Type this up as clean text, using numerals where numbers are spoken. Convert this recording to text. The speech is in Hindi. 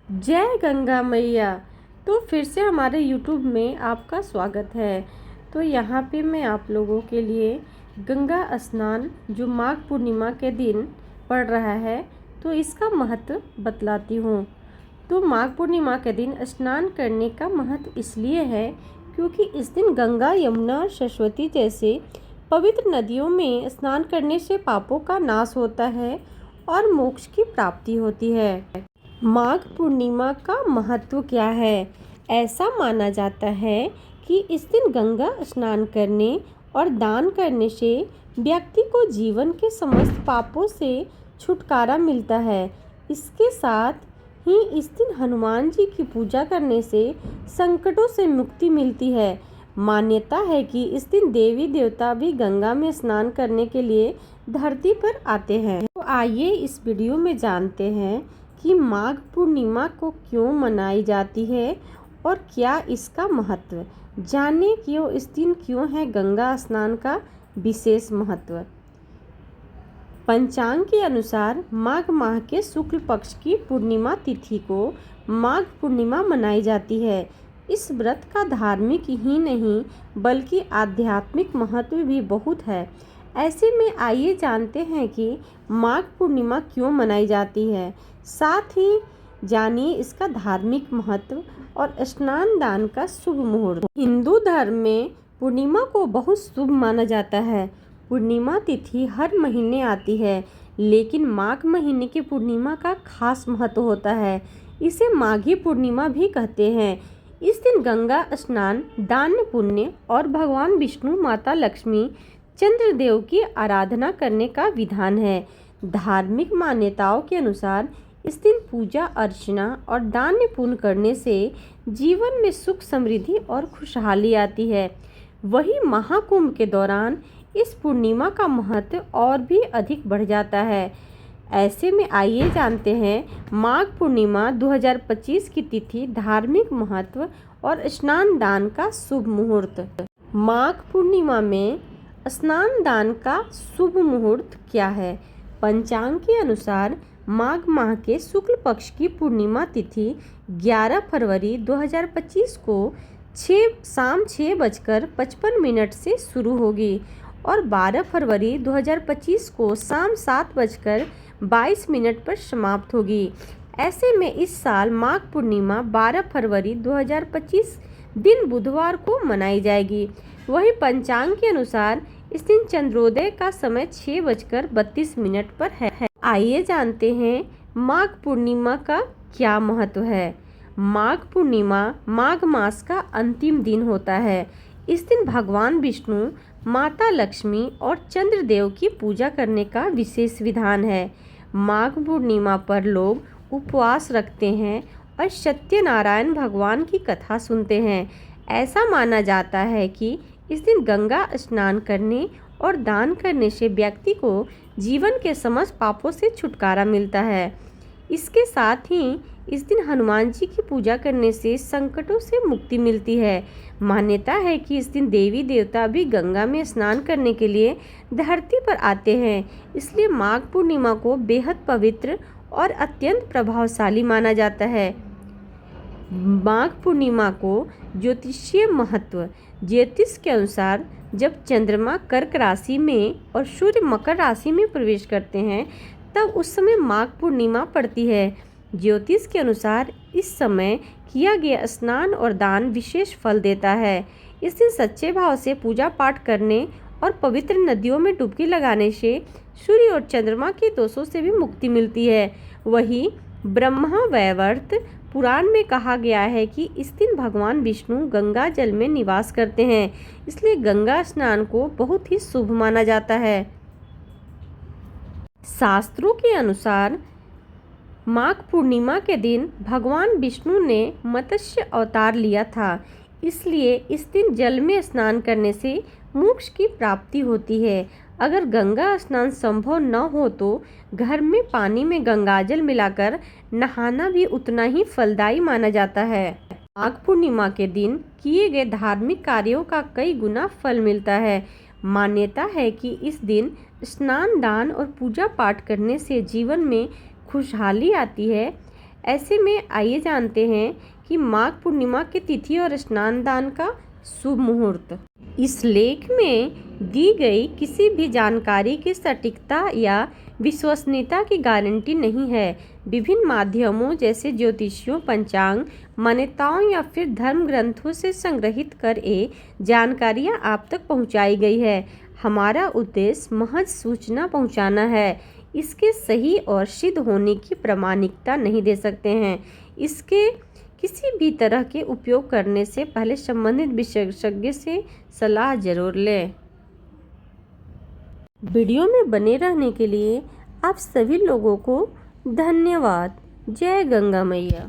जय गंगा मैया। तो फिर से हमारे YouTube में आपका स्वागत है। तो यहाँ पे मैं आप लोगों के लिए गंगा स्नान जो माघ पूर्णिमा के दिन पड़ रहा है तो इसका महत्व बतलाती हूँ। तो माघ पूर्णिमा के दिन स्नान करने का महत्व इसलिए है क्योंकि इस दिन गंगा, यमुना और सरस्वती जैसे पवित्र नदियों में स्नान करने से पापों का नाश होता है और मोक्ष की प्राप्ति होती है। माघ पूर्णिमा का महत्व क्या है? ऐसा माना जाता है कि इस दिन गंगा स्नान करने और दान करने से व्यक्ति को जीवन के समस्त पापों से छुटकारा मिलता है। इसके साथ ही इस दिन हनुमान जी की पूजा करने से संकटों से मुक्ति मिलती है। मान्यता है कि इस दिन देवी देवता भी गंगा में स्नान करने के लिए धरती पर आते हैं। तो आइए इस वीडियो में जानते हैं कि माघ पूर्णिमा को क्यों मनाई जाती है और क्या इसका महत्व। जाने क्यों इस दिन क्यों है गंगा स्नान का विशेष महत्व। पंचांग के अनुसार माघ माह के शुक्ल पक्ष की पूर्णिमा तिथि को माघ पूर्णिमा मनाई जाती है। इस व्रत का धार्मिक ही नहीं बल्कि आध्यात्मिक महत्व भी बहुत है। ऐसे में आइए जानते हैं कि माघ पूर्णिमा क्यों मनाई जाती है, साथ ही जानिए इसका धार्मिक महत्व और स्नान दान का शुभ मुहूर्त। हिंदू धर्म में पूर्णिमा को बहुत शुभ माना जाता है। पूर्णिमा तिथि हर महीने आती है, लेकिन माघ महीने की पूर्णिमा का खास महत्व होता है। इसे माघी पूर्णिमा भी कहते हैं। इस दिन गंगा स्नान, दान पुण्य और भगवान विष्णु, माता लक्ष्मी, चंद्रदेव की आराधना करने का विधान है। धार्मिक मान्यताओं के अनुसार इस दिन पूजा अर्चना और दान पुण्य करने से जीवन में सुख, समृद्धि और खुशहाली आती है। वही महाकुंभ के दौरान इस पूर्णिमा का महत्व और भी अधिक बढ़ जाता है। ऐसे में आइए जानते हैं माघ पूर्णिमा 2025 की तिथि, धार्मिक महत्व और स्नान दान का शुभ मुहूर्त। माघ पूर्णिमा में स्नान दान का शुभ मुहूर्त क्या है? पंचांग के अनुसार माघ माह के शुक्ल पक्ष की पूर्णिमा तिथि 11 फरवरी 2025 को शाम 6:55 से शुरू होगी और 12 फरवरी 2025 को शाम 7:22 पर समाप्त होगी। ऐसे में इस साल माघ पूर्णिमा 12 फरवरी 2025 दिन बुधवार को मनाई जाएगी। वही पंचांग के अनुसार इस दिन चंद्रोदय का समय 6:32 पर है। आइए जानते हैं माघ पूर्णिमा का क्या महत्व है। माघ पूर्णिमा माघ मास का अंतिम दिन होता है। इस दिन भगवान विष्णु, माता लक्ष्मी और चंद्रदेव की पूजा करने का विशेष विधान है। माघ पूर्णिमा पर लोग उपवास रखते हैं और सत्यनारायण भगवान की कथा सुनते हैं। ऐसा माना जाता है कि इस दिन गंगा स्नान करने और दान करने से व्यक्ति को जीवन के समस्त पापों से छुटकारा मिलता है। इसके साथ ही इस दिन हनुमान जी की पूजा करने से संकटों से मुक्ति मिलती है। मान्यता है कि इस दिन देवी देवता भी गंगा में स्नान करने के लिए धरती पर आते हैं। इसलिए माघ पूर्णिमा को बेहद पवित्र और अत्यंत प्रभावशाली माना जाता है। माघ पूर्णिमा को ज्योतिषीय महत्व। ज्योतिष के अनुसार जब चंद्रमा कर्क राशि में और सूर्य मकर राशि में प्रवेश करते हैं तब उस समय माघ पूर्णिमा पड़ती है। ज्योतिष के अनुसार इस समय किया गया स्नान और दान विशेष फल देता है। इस दिन सच्चे भाव से पूजा पाठ करने और पवित्र नदियों में डुबकी लगाने से सूर्य और चंद्रमा के दोषों से भी मुक्ति मिलती है। वही ब्रह्मा वैवर्त पुराण में कहा गया है कि इस दिन भगवान विष्णु गंगा जल में निवास करते हैं, इसलिए गंगा स्नान को बहुत ही शुभ माना जाता है। शास्त्रों के अनुसार माघ पूर्णिमा के दिन भगवान विष्णु ने मत्स्य अवतार लिया था, इसलिए इस दिन जल में स्नान करने से मोक्ष की प्राप्ति होती है। अगर गंगा स्नान संभव न हो तो घर में पानी में गंगाजल मिलाकर नहाना भी उतना ही फलदायी माना जाता है। माघ पूर्णिमा के दिन किए गए धार्मिक कार्यों का कई गुना फल मिलता है। मान्यता है कि इस दिन स्नान, दान और पूजा पाठ करने से जीवन में खुशहाली आती है। ऐसे में आइए जानते हैं कि माघ पूर्णिमा की तिथि और स्नान दान का शुभ मुहूर्त। इस लेख में दी गई किसी भी जानकारी की सटीकता या विश्वसनीयता की गारंटी नहीं है। विभिन्न माध्यमों जैसे ज्योतिषियों, पंचांग, मान्यताओं या फिर धर्म ग्रंथों से संग्रहित कर ये जानकारियाँ आप तक पहुँचाई गई है। हमारा उद्देश्य महज सूचना पहुँचाना है। इसके सही और सिद्ध होने की प्रामाणिकता नहीं दे सकते हैं। इसके किसी भी तरह के उपयोग करने से पहले संबंधित विशेषज्ञ से सलाह जरूर लें। वीडियो में बने रहने के लिए आप सभी लोगों को धन्यवाद। जय गंगा मैया।